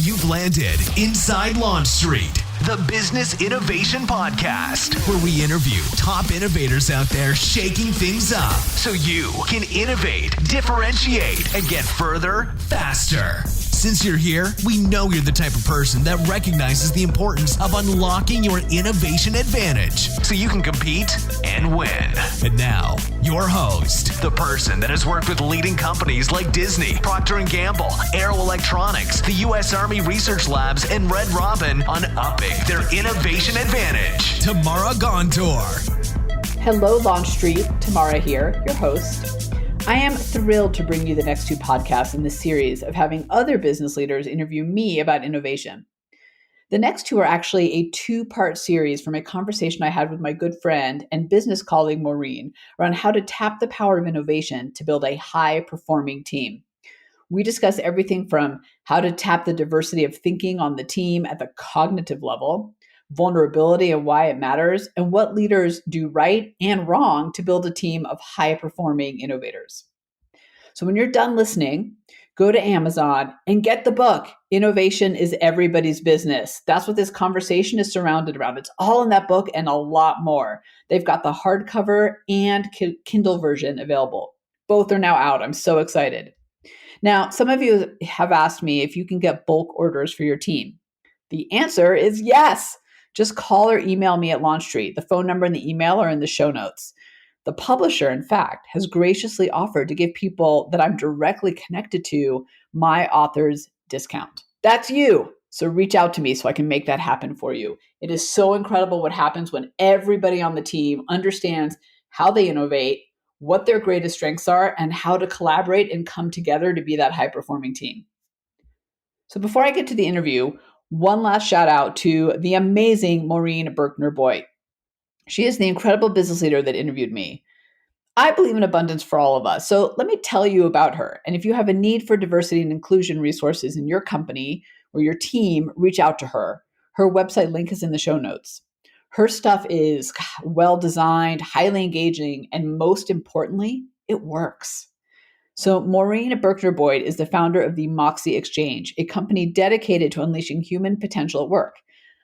You've landed inside Launch Street, the Business Innovation Podcast, where we interview top innovators out there shaking things up so you can innovate, differentiate, and get further faster. Since you're here, we know you're the type of person that recognizes the importance of unlocking your innovation advantage so you can compete and win. And now, your host, the person that has worked with leading companies like Disney, Procter & Gamble, Aero Electronics, the U.S. Army Research Labs, and Red Robin on upping their innovation advantage, Tamara Gontor. Hello, Launch Street. Tamara here, your host. I am thrilled to bring you the next two podcasts in this series of having other business leaders interview me about innovation. The next two are actually a two-part series from a conversation I had with my good friend and business colleague Maureen around how to tap the power of innovation to build a high-performing team. We discuss everything from how to tap the diversity of thinking on the team at the cognitive level, vulnerability and why it matters, and what leaders do right and wrong to build a team of high-performing innovators. So when you're done listening, go to Amazon and get the book, Innovation is Everybody's Business. That's what this conversation is surrounded around. It's all in that book and a lot more. They've got the hardcover and Kindle version available. Both are now out. I'm so excited. Now, some of you have asked me if you can get bulk orders for your team. The answer is yes. Just call or email me at Launch Street. The phone number and the email are in the show notes. The publisher, in fact, has graciously offered to give people that I'm directly connected to my author's discount. That's you. So reach out to me so I can make that happen for you. It is so incredible what happens when everybody on the team understands how they innovate, what their greatest strengths are, and how to collaborate and come together to be that high-performing team. So before I get to the interview, one last shout out to the amazing Maureen Berkner Boyt. She is the incredible business leader that interviewed me. I believe in abundance for all of us. So let me tell you about her. And if you have a need for diversity and inclusion resources in your company or your team, reach out to her. Her website link is in the show notes. Her stuff is well-designed, highly engaging, and most importantly, it works. So Maureen Berkner Boyt is the founder of the Moxie Exchange, a company dedicated to unleashing human potential at work.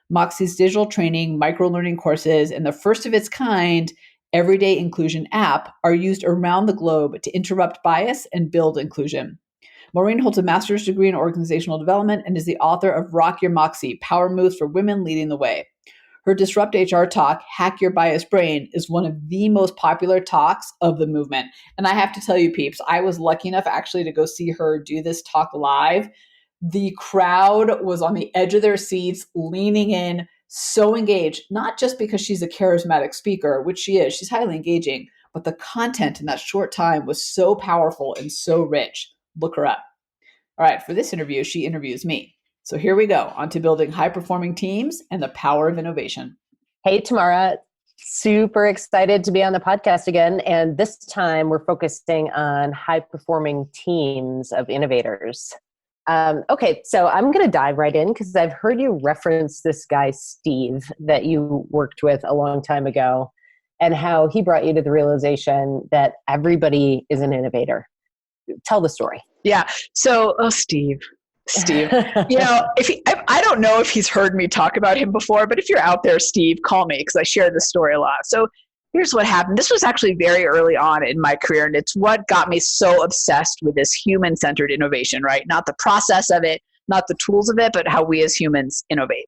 Moxie's digital training, micro-learning courses, and the first of its kind everyday inclusion app are used around the globe to interrupt bias and build inclusion. Maureen holds a master's degree in organizational development and is the author of Rock Your Moxie, Power Moves for Women Leading the Way. Her Disrupt HR talk, Hack Your Bias Brain, is one of the most popular talks of the movement. And I have to tell you, peeps, I was lucky enough actually to go see her do this talk live. The crowd was on the edge of their seats, leaning in, so engaged, not just because she's a charismatic speaker, which she is, she's highly engaging, but the content in that short time was so powerful and so rich. Look her up. All right, for this interview, she interviews me. So here we go, on to building high-performing teams and the power of innovation. Hey, Tamara. Super excited to be on the podcast again. And this time we're focusing on high-performing teams of innovators. Okay, so I'm going to dive right in because I've heard you reference this guy, Steve, that you worked with a long time ago, and how he brought you to the realization that everybody is an innovator. Tell the story. Yeah. So, Steve, you know, I don't know if he's heard me talk about him before, but if you're out there, Steve, call me because I share this story a lot. So here's what happened. This was actually very early on in my career, and it's what got me so obsessed with this human-centered innovation, right? Not the process of it, not the tools of it, but how we as humans innovate.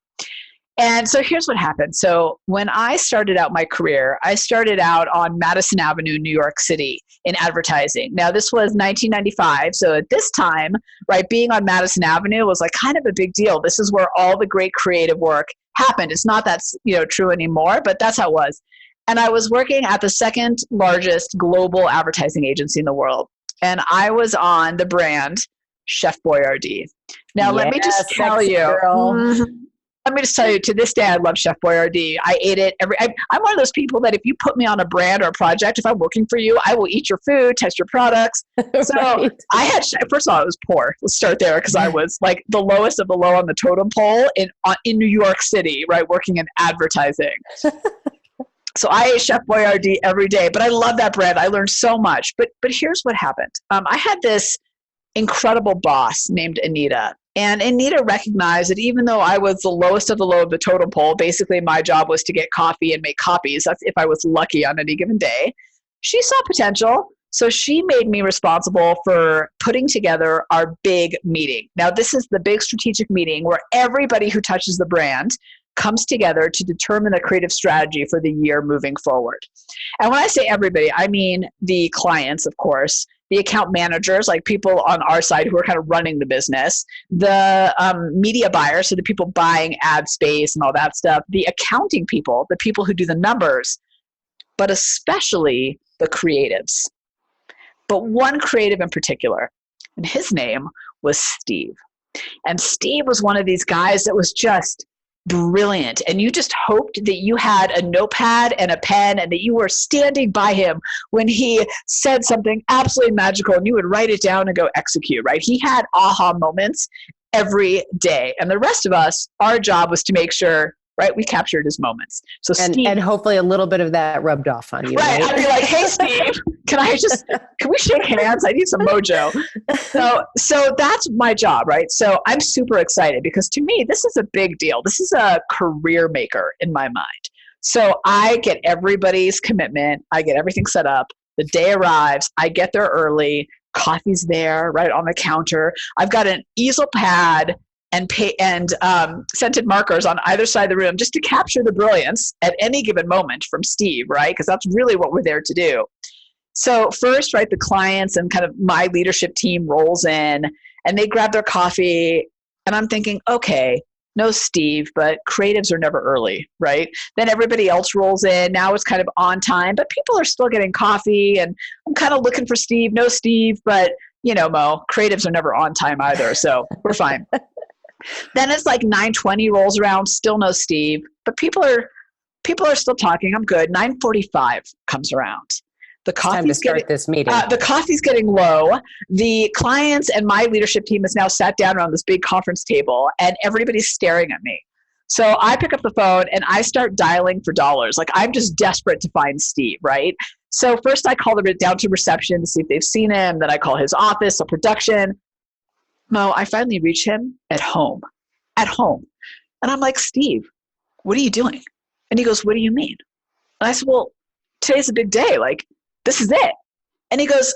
And so here's what happened. So when I started out my career, I started out on Madison Avenue, New York City in advertising. Now this was 1995. So at this time, right, being on Madison Avenue was like kind of a big deal. This is where all the great creative work happened. It's not that's, true anymore, but that's how it was. And I was working at the second largest global advertising agency in the world. And I was on the brand Chef Boyardee. Now, let me just tell you. Let me just tell you, to this day, I love Chef Boyardee. I ate it I'm one of those people that if you put me on a brand or a project, if I'm working for you, I will eat your food, test your products. So right. I had, first of all, I was poor. Let's start there because I was like the lowest of the low on the totem pole in New York City, right, working in advertising. So I ate Chef Boyardee every day, but I love that brand. I learned so much. But here's what happened. I had this incredible boss named Anita. And Anita recognized that even though I was the lowest of the low of the totem pole, basically my job was to get coffee and make copies. That's if I was lucky on any given day. She saw potential. So she made me responsible for putting together our big meeting. Now, this is the big strategic meeting where everybody who touches the brand comes together to determine the creative strategy for the year moving forward. And when I say everybody, I mean the clients, of course, the account managers, like people on our side who are kind of running the business, the media buyers, so the people buying ad space and all that stuff, the accounting people, the people who do the numbers, but especially the creatives. But one creative in particular, and his name was Steve. And Steve was one of these guys that was just brilliant. And you just hoped that you had a notepad and a pen and that you were standing by him when he said something absolutely magical and you would write it down and go execute, right? He had aha moments every day. And the rest of us, our job was to make sure, right, we captured his moments. So Steve, and hopefully a little bit of that rubbed off on you. Right. I'd be like, hey, Steve, can we shake hands? I need some mojo. So that's my job, right? So I'm super excited because to me, this is a big deal. This is a career maker in my mind. So I get everybody's commitment. I get everything set up. The day arrives. I get there early. Coffee's there, right on the counter. I've got an easel pad and scented markers on either side of the room just to capture the brilliance at any given moment from Steve, right? Because that's really what we're there to do. So first, right, the clients and kind of my leadership team rolls in and they grab their coffee and I'm thinking, okay, no Steve, but creatives are never early, right? Then everybody else rolls in. Now it's kind of on time, but people are still getting coffee and I'm kind of looking for Steve, no Steve, but you know, Mo, creatives are never on time either, so we're fine. Then it's like 9:20 rolls around, still no Steve, but people are still talking. I'm good. 9:45 comes around. The coffee's this meeting. The coffee's getting low. The clients and my leadership team has now sat down around this big conference table, and everybody's staring at me. So I pick up the phone and I start dialing for dollars. Like I'm just desperate to find Steve, right? So first I call them down to reception to see if they've seen him. Then I call his office, a production. Mo, I finally reach him at home. And I'm like, Steve, what are you doing? And he goes, what do you mean? And I said, well, today's a big day. Like, this is it. And he goes,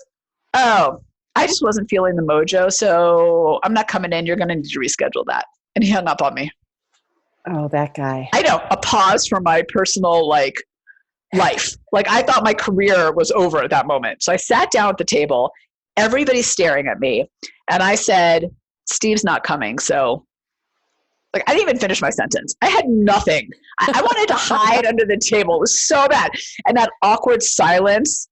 oh, I just wasn't feeling the mojo, so I'm not coming in. You're going to need to reschedule that. And he hung up on me. Oh, that guy. I know, a pause for my personal, life. Like, I thought my career was over at that moment. So I sat down at the table. Everybody's staring at me. And I said, Steve's not coming. So, I didn't even finish my sentence. I had nothing. I wanted to hide under the table. It was so bad. And that awkward silence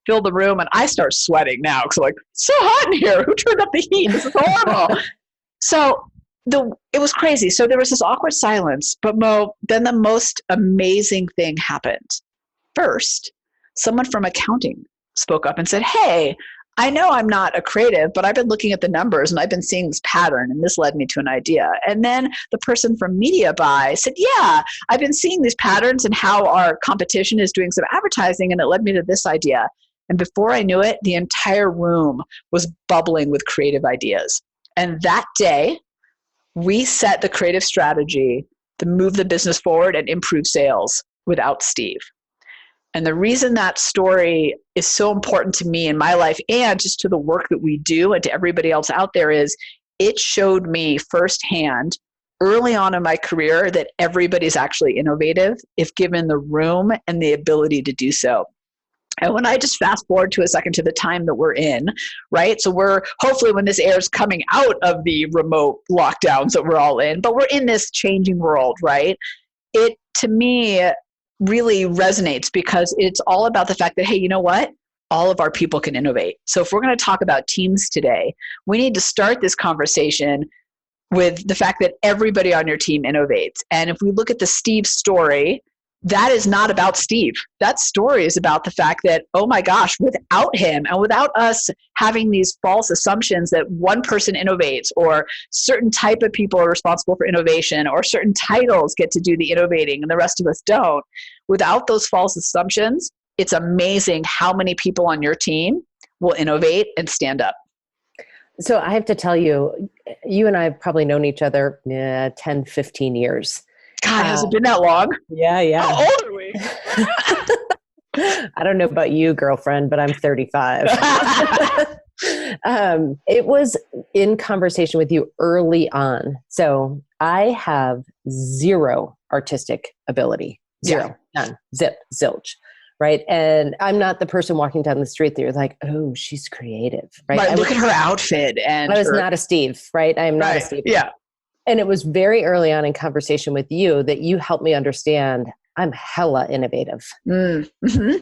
filled the room. And I start sweating now because I'm like, it's so hot in here. Who turned up the heat? This is horrible. So it was crazy. So there was this awkward silence. But Mo, then the most amazing thing happened. First, someone from accounting spoke up and said, hey, I know I'm not a creative, but I've been looking at the numbers and I've been seeing this pattern and this led me to an idea. And then the person from media buy said, yeah, I've been seeing these patterns and how our competition is doing some advertising and it led me to this idea. And before I knew it, the entire room was bubbling with creative ideas. And that day, we set the creative strategy to move the business forward and improve sales without Steve. And the reason that story is so important to me in my life and just to the work that we do and to everybody else out there is it showed me firsthand early on in my career that everybody's actually innovative if given the room and the ability to do so. And when I just fast forward to a second to the time that we're in, right? So we're hopefully when this airs coming out of the remote lockdowns that we're all in, but we're in this changing world, right? It, to me, really resonates because it's all about the fact that, hey, you know what? All of our people can innovate. So if we're going to talk about teams today, we need to start this conversation with the fact that everybody on your team innovates. And if we look at the Steve story, that is not about Steve. That story is about the fact that, oh my gosh, without him and without us having these false assumptions that one person innovates or certain type of people are responsible for innovation or certain titles get to do the innovating and the rest of us don't, without those false assumptions, it's amazing how many people on your team will innovate and stand up. So I have to tell you, you and I have probably known each other 10, 15 years. God, has it been that long? Yeah. How old are we? I don't know about you, girlfriend, but I'm 35. It was in conversation with you early on. So I have zero artistic ability. Zero. None. Zip. Zilch. Right. And I'm not the person walking down the street that you're like, oh, she's creative. Right. Look at her outfit. And I was not a Steve. Right. I am not a Steve. Yeah. And it was very early on in conversation with you that you helped me understand I'm hella innovative. Mm-hmm.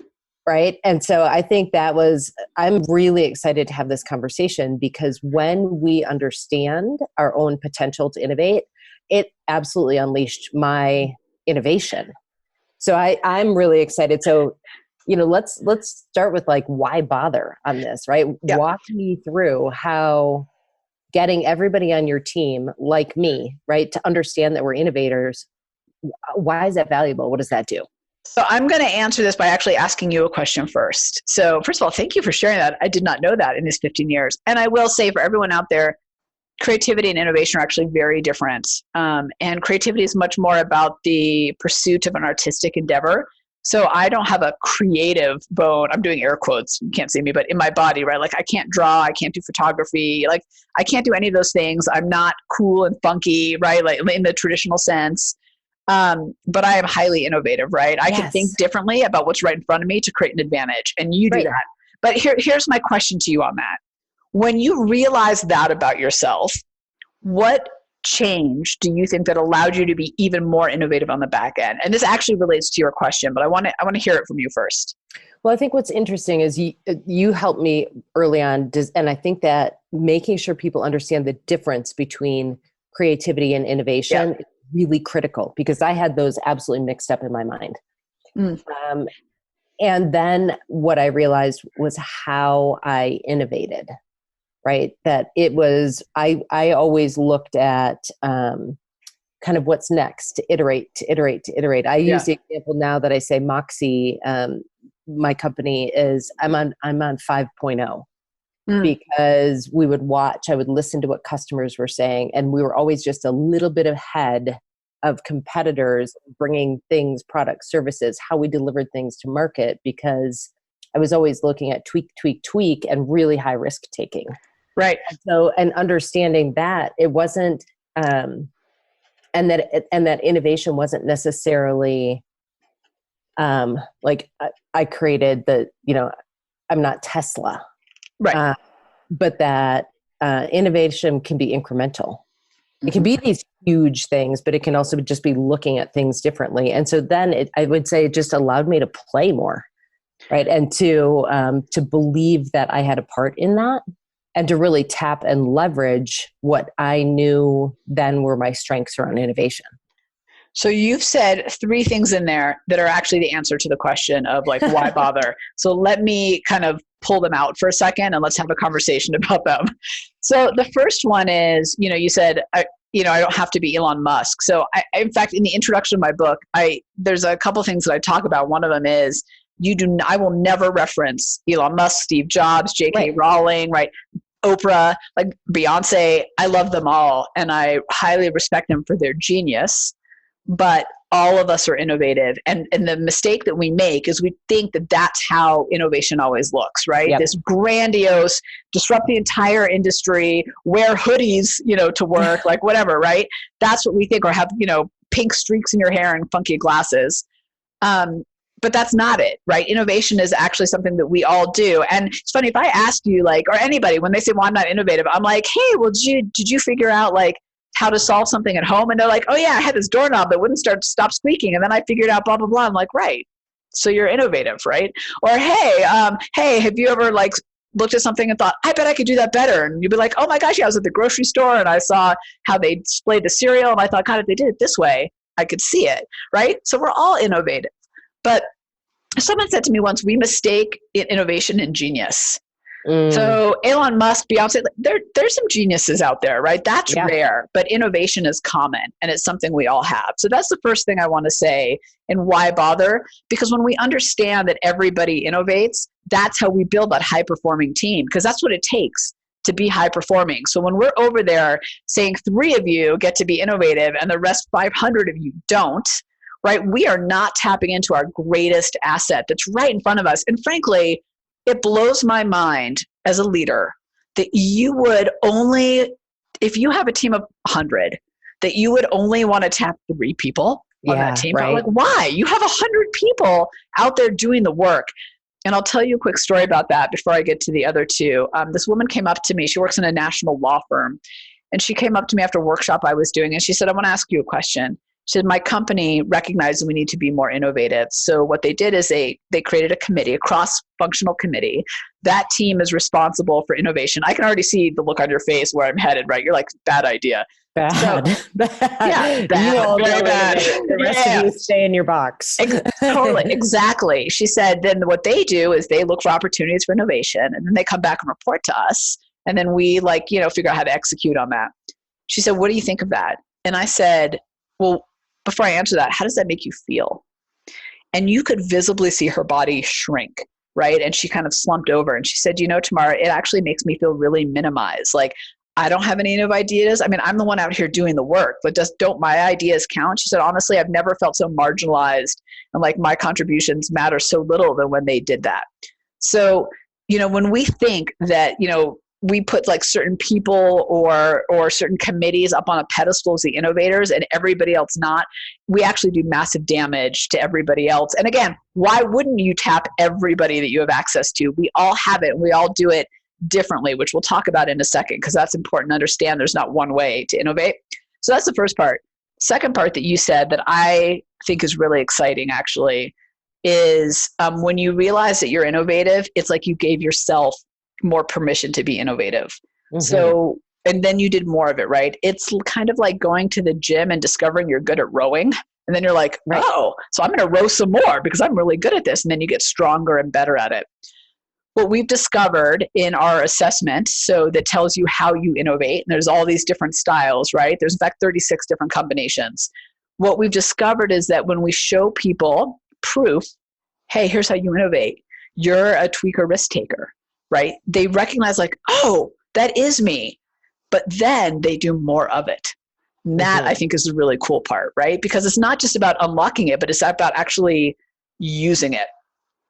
Right. And so I think I'm really excited to have this conversation because when we understand our own potential to innovate, it absolutely unleashed my innovation. So I'm really excited. So, let's start with like, why bother on this, right? Yeah. Walk me through how getting everybody on your team like me, right, to understand that we're innovators. Why is that valuable? What does that do? So I'm going to answer this by actually asking you a question first. So first of all, thank you for sharing that. I did not know that in these 15 years. And I will say for everyone out there, creativity and innovation are actually very different. And creativity is much more about the pursuit of an artistic endeavor. So I don't have a creative bone. I'm doing air quotes. You can't see me, but in my body, right? Like I can't draw. I can't do photography. Like I can't do any of those things. I'm not cool and funky, right? Like in the traditional sense. But I am highly innovative, right? I can think differently about what's right in front of me to create an advantage. And you do that. But here's my question to you on that. When you realize that about yourself, what change do you think that allowed you to be even more innovative on the back end? And this actually relates to your question, but I want to hear it from you first. Well, I think what's interesting is you helped me early on, and I think that making sure people understand the difference between creativity and innovation is really critical because I had those absolutely mixed up in my mind. And then what I realized was how I innovated. Right. That it was, I always looked at kind of what's next, to iterate. I use the example now that I say Moxie, my company is, I'm on 5.0 because I would listen to what customers were saying. And we were always just a little bit ahead of competitors bringing things, products, services, how we delivered things to market, because I was always looking at tweak, and really high risk taking. Right. So, and understanding that it wasn't, and that innovation wasn't necessarily, like I created I'm not Tesla, right? But that innovation can be incremental. It can be these huge things, but it can also just be looking at things differently. And so then I would say it just allowed me to play more, right, and to believe that I had a part in that. And to really tap and leverage what I knew then were my strengths around innovation. So you've said 3 things in there that are actually the answer to the question of like, why bother? So let me kind of pull them out for a second and let's have a conversation about them. So the first one is, you said, I don't have to be Elon Musk. So in fact, in the introduction of my book, there's a couple things that I talk about. One of them is, I will never reference Elon Musk, Steve Jobs, J.K. Rowling, right? Oprah, like Beyonce. I love them all. And I highly respect them for their genius, but all of us are innovative. And the mistake that we make is we think that that's how innovation always looks, right? Yep. This grandiose, disrupt the entire industry, wear hoodies, to work, like whatever, right? That's what we think, or have, pink streaks in your hair and funky glasses. But that's not it, right? Innovation is actually something that we all do. And it's funny, if I ask you, like, or anybody, when they say, well, I'm not innovative, I'm like, hey, well, did you figure out like how to solve something at home? And they're like, oh yeah, I had this doorknob that wouldn't stop squeaking. And then I figured out blah, blah, blah. I'm like, right. So you're innovative, right? Or, hey, have you ever like looked at something and thought, I bet I could do that better? And you'd be like, oh my gosh, yeah, I was at the grocery store and I saw how they displayed the cereal. And I thought, God, if they did it this way, I could see it, right? So we're all innovative. But someone said to me once, we mistake innovation and genius. So Elon Musk, Beyonce, there's some geniuses out there, right? That's rare, but innovation is common and it's something we all have. So that's the first thing I want to say. And why bother? Because when we understand that everybody innovates, that's how we build that high performing team, because that's what it takes to be high performing. So when we're over there saying 3 of you get to be innovative and the rest 500 of you don't, right? We are not tapping into our greatest asset that's right in front of us. And frankly, it blows my mind as a leader that you would only, if you have a team of 100, that you would only want to tap 3 people on that team. Right. Like, why? You have 100 people out there doing the work. And I'll tell you a quick story about that before I get to the other 2. This woman came up to me. She works in a national law firm. And she came up to me after a workshop I was doing. And she said, I want to ask you a question. She said, my company recognized we need to be more innovative. So what they did is they created a committee, a cross-functional committee. That team is responsible for innovation. I can already see the look on your face where I'm headed, right? You're like, bad idea. Bad. So, bad. Yeah, bad. You all Very go bad. The rest of you stay in your box. Totally. Exactly. She said, then what they do is they look for opportunities for innovation, and then they come back and report to us. And then we figure out how to execute on that. She said, what do you think of that? And I said, well, before I answer that, how does that make you feel? And you could visibly see her body shrink, right? And she kind of slumped over and she said, Tamara, it actually makes me feel really minimized. Like, I don't have any innovative ideas. I mean, I'm the one out here doing the work, but don't my ideas count? She said, honestly, I've never felt so marginalized and like my contributions matter so little than when they did that. So, when we think that, we put like certain people or certain committees up on a pedestal as the innovators and everybody else not, we actually do massive damage to everybody else. And again, why wouldn't you tap everybody that you have access to? We all have it and we all do it differently, which we'll talk about in a second, because that's important to understand. There's not one way to innovate. So that's the first part. Second part that you said that I think is really exciting actually is when you realize that you're innovative, it's like you gave yourself more permission to be innovative. Mm-hmm. So, and then you did more of it, right? It's kind of like going to the gym and discovering you're good at rowing. And then you're like, oh, so I'm going to row some more because I'm really good at this. And then you get stronger and better at it. What we've discovered in our assessment, so that tells you how you innovate, and there's all these different styles, right? There's in fact 36 different combinations. What we've discovered is that when we show people proof, hey, here's how you innovate. You're a tweaker risk taker. Right? They recognize like, oh, that is me. But then they do more of it. And that I think is the really cool part, right? Because it's not just about unlocking it, but it's about actually using it.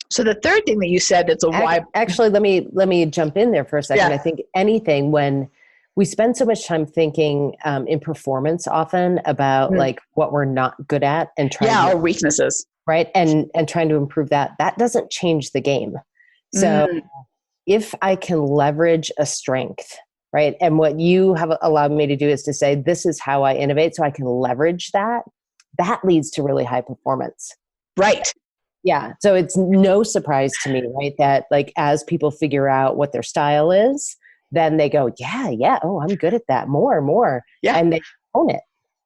So the third thing that you said that's a why. Actually, let me jump in there for a second. Yeah. I think anything when we spend so much time thinking in performance often about like what we're not good at and trying our weaknesses. Right. And trying to improve that doesn't change the game. So if I can leverage a strength, right? And what you have allowed me to do is to say, this is how I innovate. So I can leverage that leads to really high performance. Right. Yeah. So it's no surprise to me, right? That like, as people figure out what their style is, then they go, yeah. Oh, I'm good at that. More. Yeah. And they own it.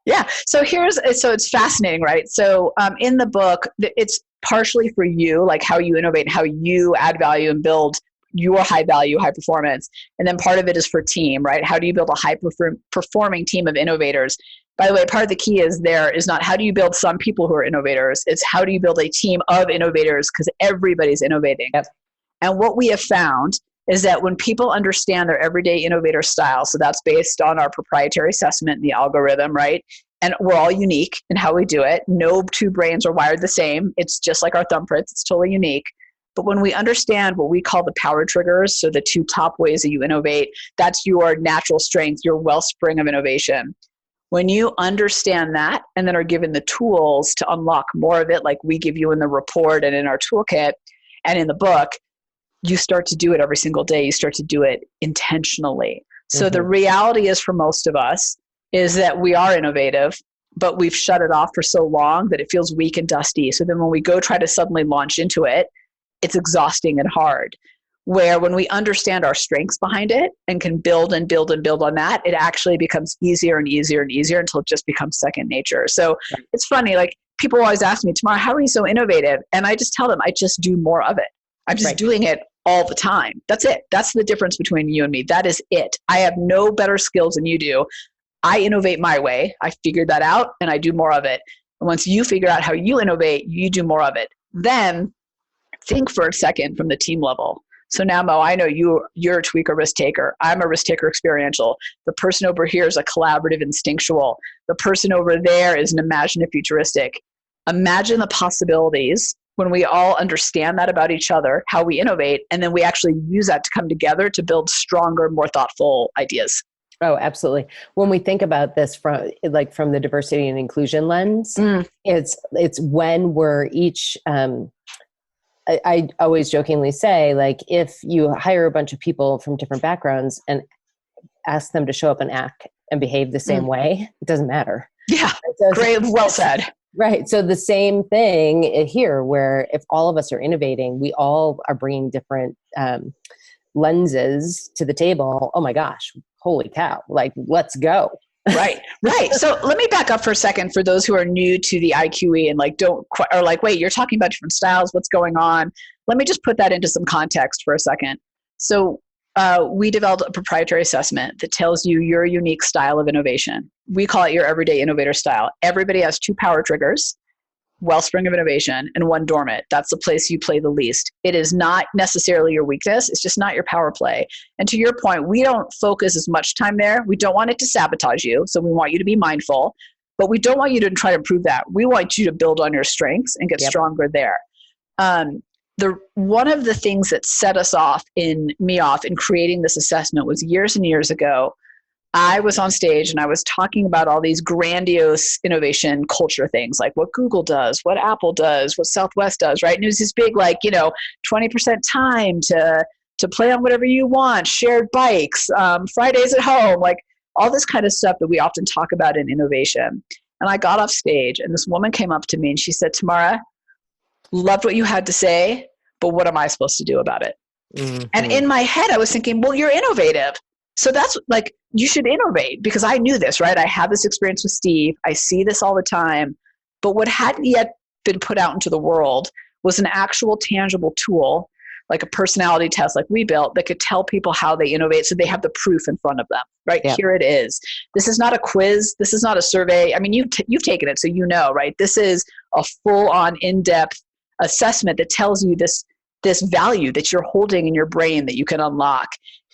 Yeah. So it's fascinating, right? So in the book, it's partially for you, like how you innovate, how you add value and build your high value, high performance. And then part of it is for team, right? How do you build a high performing team of innovators? By the way, part of the key is not how do you build some people who are innovators, it's how do you build a team of innovators, because everybody's innovating. Yep. And what we have found is that when people understand their everyday innovator style, so that's based on our proprietary assessment and the algorithm, right? And we're all unique in how we do it. No 2 brains are wired the same. It's just like our thumbprints. It's totally unique. But when we understand what we call the power triggers, so the 2 top ways that you innovate, that's your natural strength, your wellspring of innovation. When you understand that and then are given the tools to unlock more of it, like we give you in the report and in our toolkit and in the book, you start to do it every single day. You start to do it intentionally. So the reality is for most of us is that we are innovative, but we've shut it off for so long that it feels weak and dusty. So then when we go try to suddenly launch into it, it's exhausting and hard. Where when we understand our strengths behind it and can build and build and build on that, it actually becomes easier and easier and easier until it just becomes second nature. So it's funny, like people always ask me, Tamara, how are you so innovative? And I just tell them, I just do more of it. I'm just doing it all the time. That's it. That's the difference between you and me. That is it. I have no better skills than you do. I innovate my way. I figured that out and I do more of it. And once you figure out how you innovate, you do more of it. Then think for a second from the team level. So now, Mo, I know you're a tweaker risk taker. I'm a risk taker experiential. The person over here is a collaborative instinctual. The person over there is an imaginative futuristic. Imagine the possibilities when we all understand that about each other, how we innovate, and then we actually use that to come together to build stronger, more thoughtful ideas. Oh, absolutely. When we think about this from the diversity and inclusion lens, it's when we're each, I always jokingly say, like, if you hire a bunch of people from different backgrounds and ask them to show up and act and behave the same way, it doesn't matter. Yeah, great. Well said. Right. So the same thing here, where if all of us are innovating, we all are bringing different lenses to the table. Oh my gosh, holy cow. Like, let's go. Right. So let me back up for a second for those who are new to the IQE and wait, you're talking about different styles. What's going on? Let me just put that into some context for a second. So we developed a proprietary assessment that tells you your unique style of innovation. We call it your everyday innovator style. Everybody has 2 power triggers, wellspring of innovation, and 1 dormant. That's the place you play the least. It is not necessarily your weakness. It's just not your power play. And to your point, we don't focus as much time there. We don't want it to sabotage you. So we want you to be mindful, but we don't want you to try to improve that. We want you to build on your strengths and get stronger there. One of the things that set us off in creating this assessment was years and years ago. I was on stage and I was talking about all these grandiose innovation culture things, like what Google does, what Apple does, what Southwest does, right? And it was this big, 20% time to play on whatever you want, shared bikes, Fridays at home, like all this kind of stuff that we often talk about in innovation. And I got off stage and this woman came up to me and she said, Tamara, loved what you had to say, but what am I supposed to do about it? Mm-hmm. And in my head, I was thinking, well, you're innovative. So that's like, you should innovate, because I knew this, right? I have this experience with Steve. I see this all the time. But what hadn't yet been put out into the world was an actual tangible tool, like a personality test like we built, that could tell people how they innovate so they have the proof in front of them, right? Yep. Here it is. This is not a quiz. This is not a survey. I mean, you've taken it, so you know, right? This is a full-on, in-depth assessment that tells you this value that you're holding in your brain that you can unlock.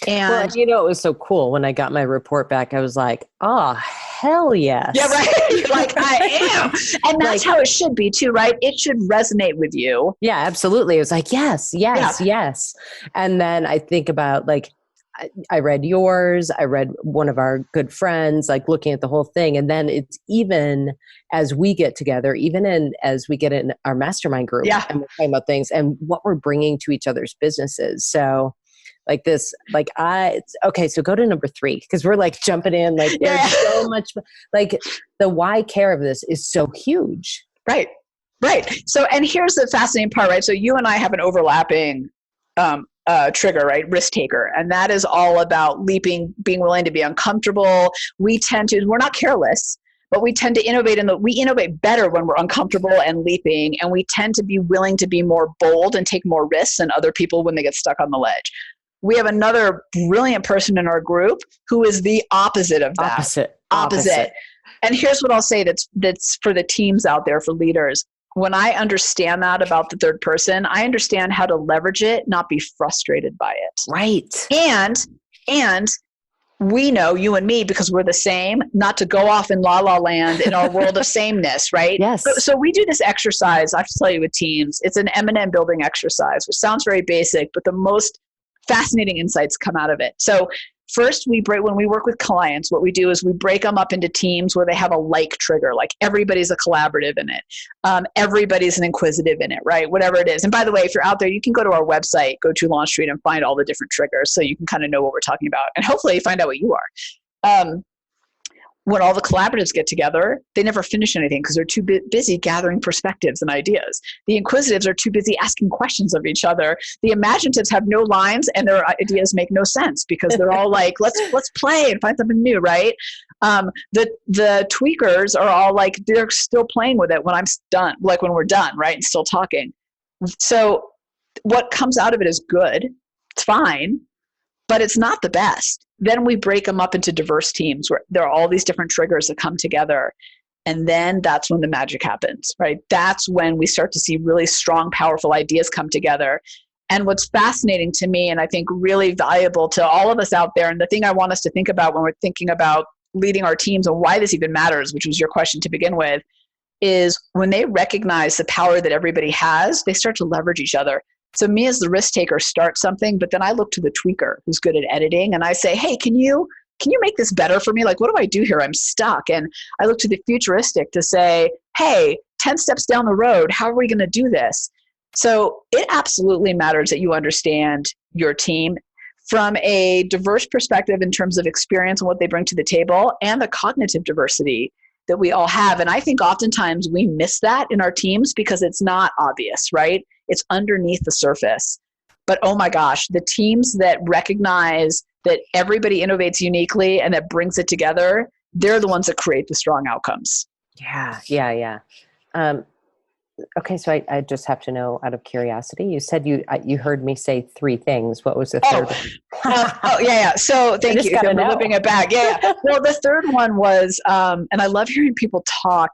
And it was so cool when I got my report back. I was like, oh, hell yes. Yeah, right. You're like, I am. And that's how it should be too, right? It should resonate with you. Yeah, absolutely. It was like, yes. And then I think about, I read yours, I read one of our good friends, looking at the whole thing. And then it's even as we get together, as we get in our mastermind group, and we're talking about things and what we're bringing to each other's businesses. So so go to number 3, because we're jumping in, there's so much, the why care of this is so huge. Right. So, and here's the fascinating part, right? So you and I have an overlapping, trigger, right? Risk taker. And that is all about leaping, being willing to be uncomfortable. We're not careless, but we tend to innovate we innovate better when we're uncomfortable and leaping. And we tend to be willing to be more bold and take more risks than other people when they get stuck on the ledge. We have another brilliant person in our group who is the opposite of that. Opposite. And here's what I'll say that's for the teams out there, for leaders. When I understand that about the third person, I understand how to leverage it, not be frustrated by it. Right. And we know, you and me, because we're the same, not to go off in la la land in our world of sameness, right? Yes. So we do this exercise, I have to tell you, with teams. It's an M&M building exercise, which sounds very basic, but the most fascinating insights come out of it. So first, when we work with clients, what we do is we break them up into teams where they have a like trigger, like everybody's a collaborative in it. Everybody's an inquisitive in it, right? Whatever it is. And by the way, if you're out there, you can go to our website, go to Launch Street, and find all the different triggers so you can kind of know what we're talking about. And hopefully find out what you are. When all the collaboratives get together, they never finish anything because they're too busy gathering perspectives and ideas. The inquisitives are too busy asking questions of each other. The imaginatives have no lines and their ideas make no sense because they're all like, let's play and find something new, right? The tweakers are all like, they're still playing with it when I'm done, like when we're done, right? And still talking. So what comes out of it is good. It's fine, but it's not the best. Then we break them up into diverse teams where there are all these different triggers that come together. And then that's when the magic happens, right? That's when we start to see really strong, powerful ideas come together. And what's fascinating to me, and I think really valuable to all of us out there, and the thing I want us to think about when we're thinking about leading our teams and why this even matters, which was your question to begin with, is when they recognize the power that everybody has, they start to leverage each other. So me as the risk taker start something, but then I look to the tweaker who's good at editing and I say, hey, can you make this better for me? Like, what do I do here? I'm stuck. And I look to the futuristic to say, hey, 10 steps down the road, how are we going to do this? So it absolutely matters that you understand your team from a diverse perspective in terms of experience and what they bring to the table and the cognitive diversity that we all have. And I think oftentimes we miss that in our teams because it's not obvious, right? It's underneath the surface. But oh my gosh, the teams that recognize that everybody innovates uniquely and that brings it together, they're the ones that create the strong outcomes. Yeah. Okay, so I just have to know out of curiosity, you said you heard me say 3 things. What was the third one? Yeah. So thank you for flipping it back. Yeah. Well, the third one was, and I love hearing people talk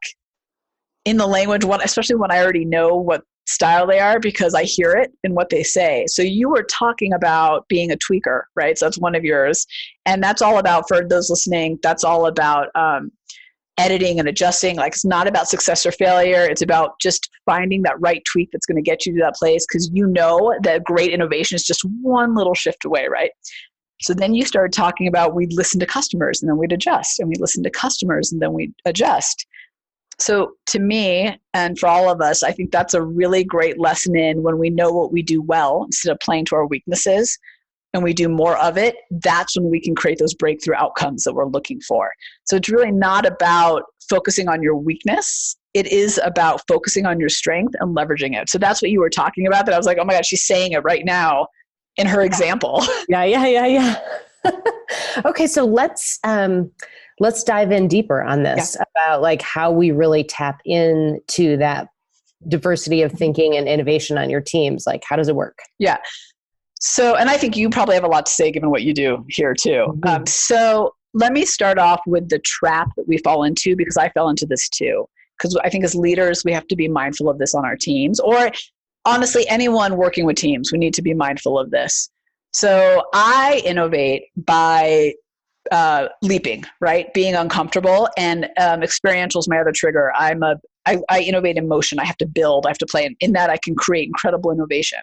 in the language, especially when I already know what style they are because I hear it in what they say. So you were talking about being a tweaker, right? So that's one of yours. And that's all about, for those listening, that's all about editing and adjusting. Like, it's not about success or failure. It's about just finding that right tweak that's going to get you to that place, because you know that great innovation is just one little shift away, right? So then you started talking about we'd listen to customers and then we'd adjust, and we'd listen to customers and then we'd adjust. So to me, and for all of us, I think that's a really great lesson in when we know what we do well instead of playing to our weaknesses, and we do more of it, that's when we can create those breakthrough outcomes that we're looking for. So it's really not about focusing on your weakness. It is about focusing on your strength and leveraging it. So that's what you were talking about, that I was like, oh my God, she's saying it right now in her example. Yeah. Okay, so let's dive in deeper on this about like how we really tap into that diversity of thinking and innovation on your teams. Like, how does it work? Yeah. So, and I think you probably have a lot to say given what you do here too. Mm-hmm. So let me start off with the trap that we fall into, because I fell into this too. Because I think as leaders, we have to be mindful of this on our teams, or honestly, anyone working with teams, we need to be mindful of this. So I innovate by leaping, right? Being uncomfortable, and experiential is my other trigger. I innovate in motion. I have to build, I have to play. And in that, I can create incredible innovation.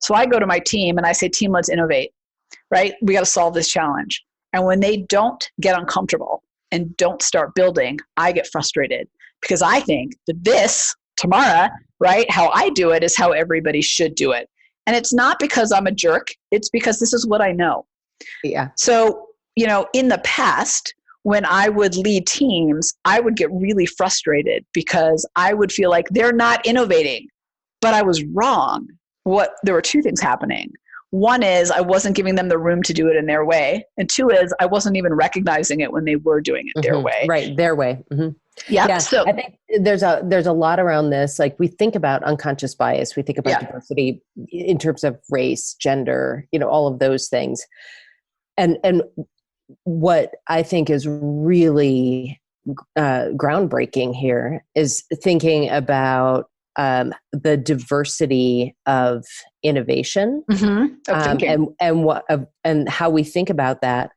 So I go to my team and I say, team, let's innovate, right? We got to solve this challenge. And when they don't get uncomfortable and don't start building, I get frustrated, because I think that this, Tamara, right, how I do it is how everybody should do it. And it's not because I'm a jerk. It's because this is what I know. Yeah. So, in the past, when I would lead teams, I would get really frustrated because I would feel like they're not innovating, but I was wrong. There were 2 things happening. One is I wasn't giving them the room to do it in their way. And 2 is I wasn't even recognizing it when they were doing it their way. Right. Their way. Mm-hmm. Yeah. So I think there's a lot around this. Like, we think about unconscious bias. We think about diversity in terms of race, gender, all of those things. And what I think is really groundbreaking here is thinking about the diversity of innovation, and how we think about that.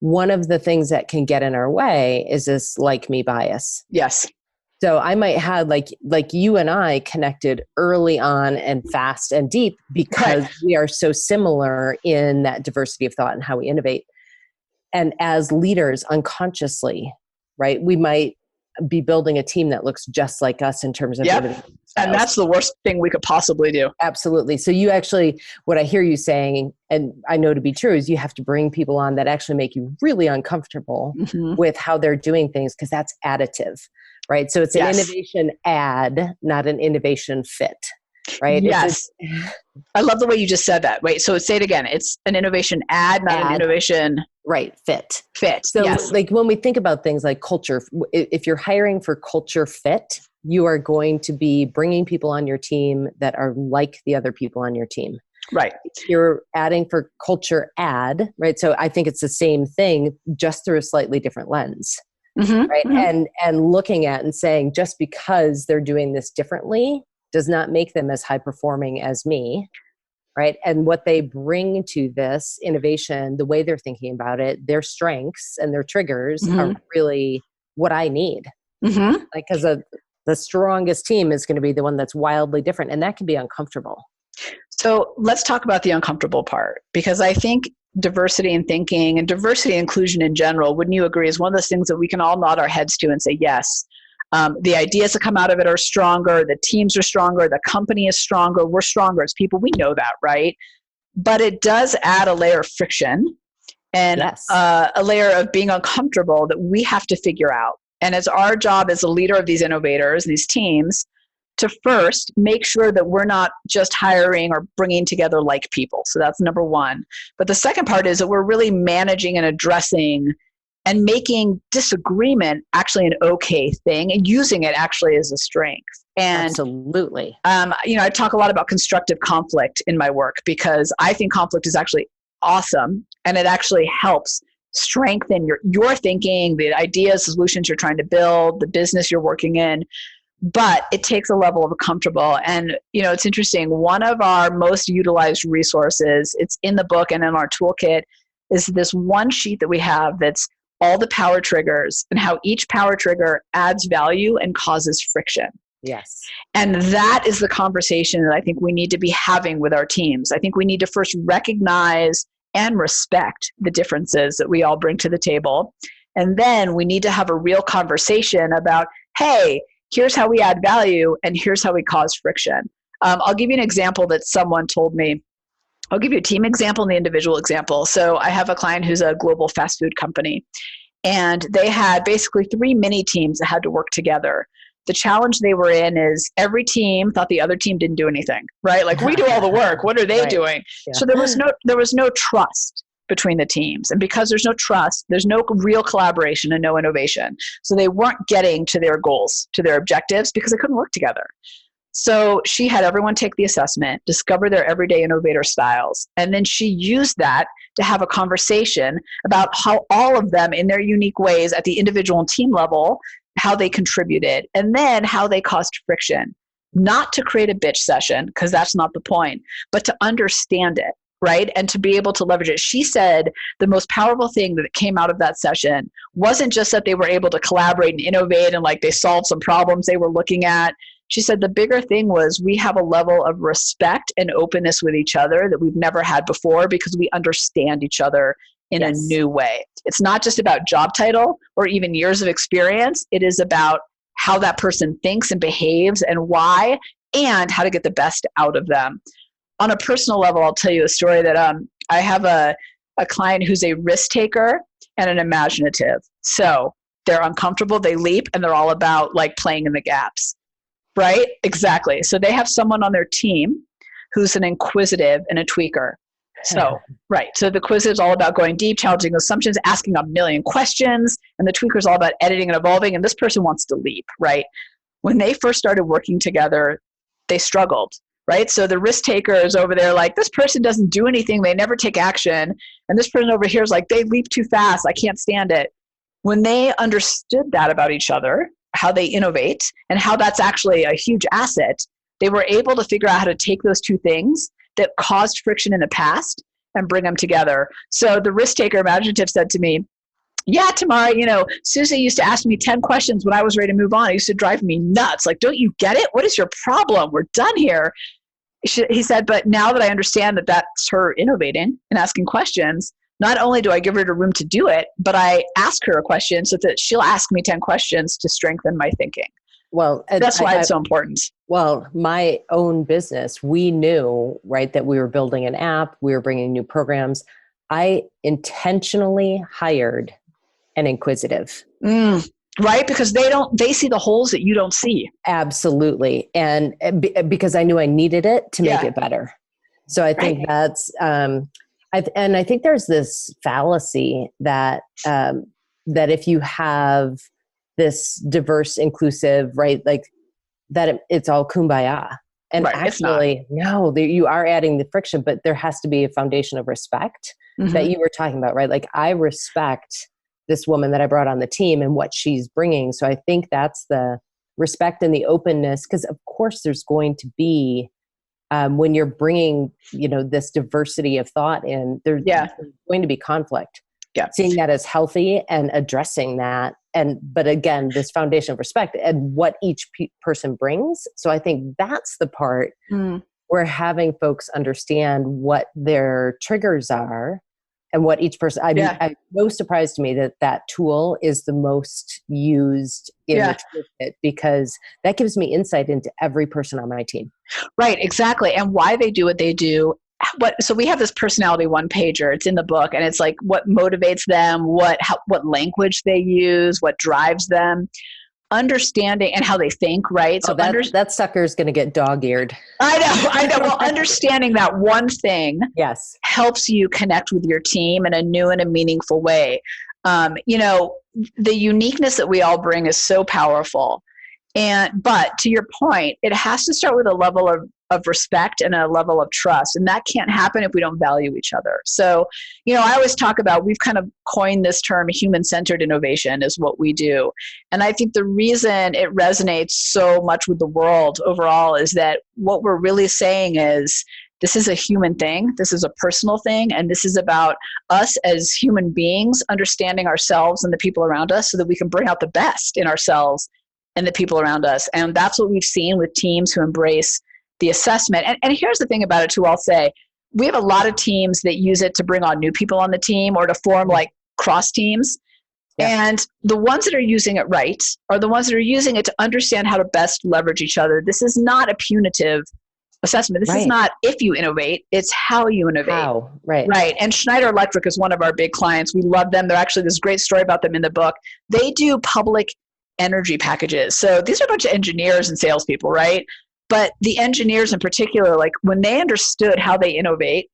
One of the things that can get in our way is this like me bias. Yes. So I might have like you and I connected early on and fast and deep because we are so similar in that diversity of thought and how we innovate. And as leaders, unconsciously, right, we might be building a team that looks just like us in terms of innovation styles. And that's the worst thing we could possibly do. Absolutely. So you actually, what I hear you saying, and I know to be true, is you have to bring people on that actually make you really uncomfortable with how they're doing things, because that's additive, right? So it's an innovation add, not an innovation fit, right? Yes. I love the way you just said that. Wait, so say it again. It's an innovation add, not an innovation... Right. Fit. So like when we think about things like culture, if you're hiring for culture fit, you are going to be bringing people on your team that are like the other people on your team. Right. If you're adding for culture add, right? So I think it's the same thing, just through a slightly different lens. Right. And looking at and saying, just because they're doing this differently does not make them as high performing as me. right? And what they bring to this innovation, the way they're thinking about it, their strengths and their triggers are really what I need. Like, because the strongest team is going to be the one that's wildly different, and that can be uncomfortable. So let's talk about the uncomfortable part, because I think diversity in thinking and diversity and inclusion in general, wouldn't you agree, is one of those things that we can all nod our heads to and say, yes, the ideas that come out of it are stronger, the teams are stronger, the company is stronger, we're stronger as people. We know that, right? But it does add a layer of friction and a layer of being uncomfortable that we have to figure out. And it's our job as a leader of these innovators, these teams, to first make sure that we're not just hiring or bringing together like people. So that's number one. But the second part is that we're really managing and addressing and making disagreement actually an okay thing and using it actually as a strength. And absolutely. I talk a lot about constructive conflict in my work because I think conflict is actually awesome, and it actually helps strengthen your thinking, the ideas, solutions you're trying to build, the business you're working in. But it takes a level of comfortable. And, it's interesting. One of our most utilized resources, it's in the book and in our toolkit, is this one sheet that we have that's all the power triggers and how each power trigger adds value and causes friction. Yes. And that is the conversation that I think we need to be having with our teams. I think we need to first recognize and respect the differences that we all bring to the table. And then we need to have a real conversation about, hey, here's how we add value and here's how we cause friction. I'll give you an example that someone told me. I'll give you a team example and the individual example. So I have a client who's a global fast food company, and they had basically 3 mini teams that had to work together. The challenge they were in is every team thought the other team didn't do anything, right? Like, we do all the work. What are they doing? Yeah. So there was no trust between the teams. And because there's no trust, there's no real collaboration and no innovation. So they weren't getting to their goals, to their objectives, because they couldn't work together. So she had everyone take the assessment, discover their everyday innovator styles, and then she used that to have a conversation about how all of them in their unique ways at the individual and team level, how they contributed, and then how they caused friction. Not to create a bitch session, because that's not the point, but to understand it, right? And to be able to leverage it. She said the most powerful thing that came out of that session wasn't just that they were able to collaborate and innovate and like they solved some problems they were looking at. She said the bigger thing was we have a level of respect and openness with each other that we've never had before because we understand each other in a new way. It's not just about job title or even years of experience. It is about how that person thinks and behaves and why, and how to get the best out of them. On a personal level, I'll tell you a story that I have a client who's a risk taker and an imaginative. So they're uncomfortable, they leap, and they're all about like playing in the gaps. Right? Exactly. So they have someone on their team who's an inquisitive and a tweaker. So, right. So the quiz is all about going deep, challenging assumptions, asking a million questions, and the tweaker is all about editing and evolving, and this person wants to leap, right? When they first started working together, they struggled, right? So the risk taker is over there like, this person doesn't do anything, they never take action, and this person over here is like, they leap too fast, I can't stand it. When they understood that about each other, how they innovate, and how that's actually a huge asset, they were able to figure out how to take those two things that caused friction in the past and bring them together. So the risk taker imaginative said to me, yeah, Tamara, Susie used to ask me 10 questions when I was ready to move on. It used to drive me nuts. Like, don't you get it? What is your problem? We're done here. He said, but now that I understand that that's her innovating and asking questions, not only do I give her the room to do it, but I ask her a question so that she'll ask me 10 questions to strengthen my thinking. Well, that's why it's so important. Well, my own business, we knew, right, that we were building an app, we were bringing new programs. I intentionally hired an inquisitive. Right? Because they see the holes that you don't see. Absolutely. And because I knew I needed it to make it better. So I think that's, and I think there's this fallacy that that if you have this diverse, inclusive, right, like that it's all kumbaya. And actually, no, you are adding the friction, but there has to be a foundation of respect that you were talking about, right? Like I respect this woman that I brought on the team and what she's bringing. So I think that's the respect and the openness, because of course there's going to be when you're bringing, this diversity of thought in, there's going to be conflict. Yeah. Seeing that as healthy and addressing that. But again, this foundation of respect and what each person brings. So I think that's the part where having folks understand what their triggers are and what each person, I'm most surprised to me that tool is the most used in the toolkit, because that gives me insight into every person on my team. Right, exactly. And why they do what they do. So we have this personality one pager. It's in the book, and it's like what motivates them, what language they use, what drives them, understanding, and how they think. Right. So that sucker is going to get dog-eared. I know. Well, understanding that one thing, helps you connect with your team in a new and a meaningful way. The uniqueness that we all bring is so powerful. But to your point, it has to start with a level of respect and a level of trust. And that can't happen if we don't value each other. So, I always talk about, we've kind of coined this term, human-centered innovation is what we do. And I think the reason it resonates so much with the world overall is that what we're really saying is, this is a human thing. This is a personal thing. And this is about us as human beings understanding ourselves and the people around us so that we can bring out the best in ourselves and the people around us. And that's what we've seen with teams who embrace the assessment. And here's the thing about it too, I'll say, we have a lot of teams that use it to bring on new people on the team or to form like cross teams. Yeah. And the ones that are using it right are the ones that are using it to understand how to best leverage each other. This is not a punitive assessment. This is not if you innovate, it's how you innovate. How, right. Right. And Schneider Electric is one of our big clients. We love them. They're actually, there's a great story about them in the book. They do public energy packages. So these are a bunch of engineers and salespeople, right? But the engineers in particular, like when they understood how they innovate,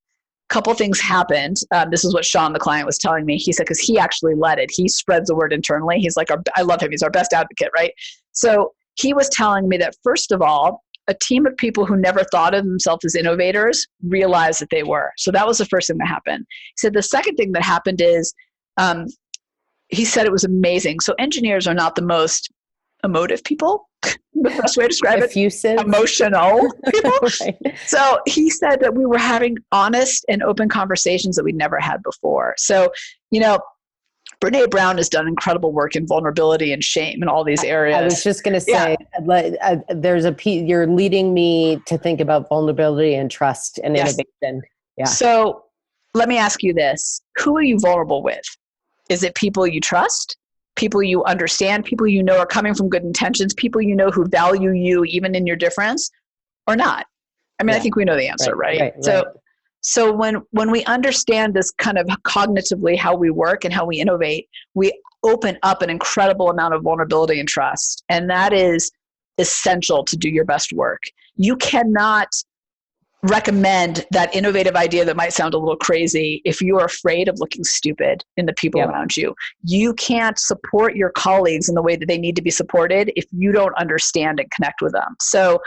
a couple things happened. This is what Sean, the client, was telling me. He said, because he actually led it. He spreads the word internally. He's like, I love him. He's our best advocate, right? So he was telling me that, first of all, a team of people who never thought of themselves as innovators realized that they were. So that was the first thing that happened. He said the second thing that happened is, he said it was amazing. So engineers are not the most emotive people, the best way to describe Effusive. It. Emotional people. Right. So he said that we were having honest and open conversations that we'd never had before. So, Brene Brown has done incredible work in vulnerability and shame in all these areas. I was just going to say, there's you're leading me to think about vulnerability and trust and innovation. Yeah. So let me ask you this. Who are you vulnerable with? Is it people you trust? People you understand? People you know are coming from good intentions? People you know who value you even in your difference? Or not? I mean, I think we know the answer, right? So when we understand this kind of cognitively how we work and how we innovate, we open up an incredible amount of vulnerability and trust. And that is essential to do your best work. You cannot recommend that innovative idea that might sound a little crazy if you're afraid of looking stupid in the people around you. You can't support your colleagues in the way that they need to be supported if you don't understand and connect with them. So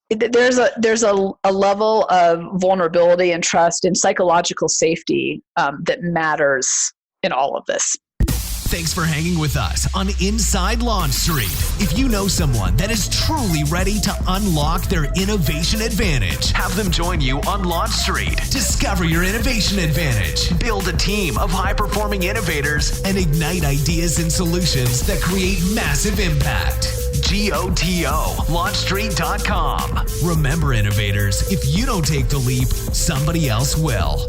there's a level of vulnerability and trust and psychological safety that matters in all of this. Thanks for hanging with us on Inside Launch Street. If you know someone that is truly ready to unlock their innovation advantage, have them join you on Launch Street. Discover your innovation advantage. Build a team of high-performing innovators and ignite ideas and solutions that create massive impact. GOTO, launchstreet.com. Remember, innovators, if you don't take the leap, somebody else will.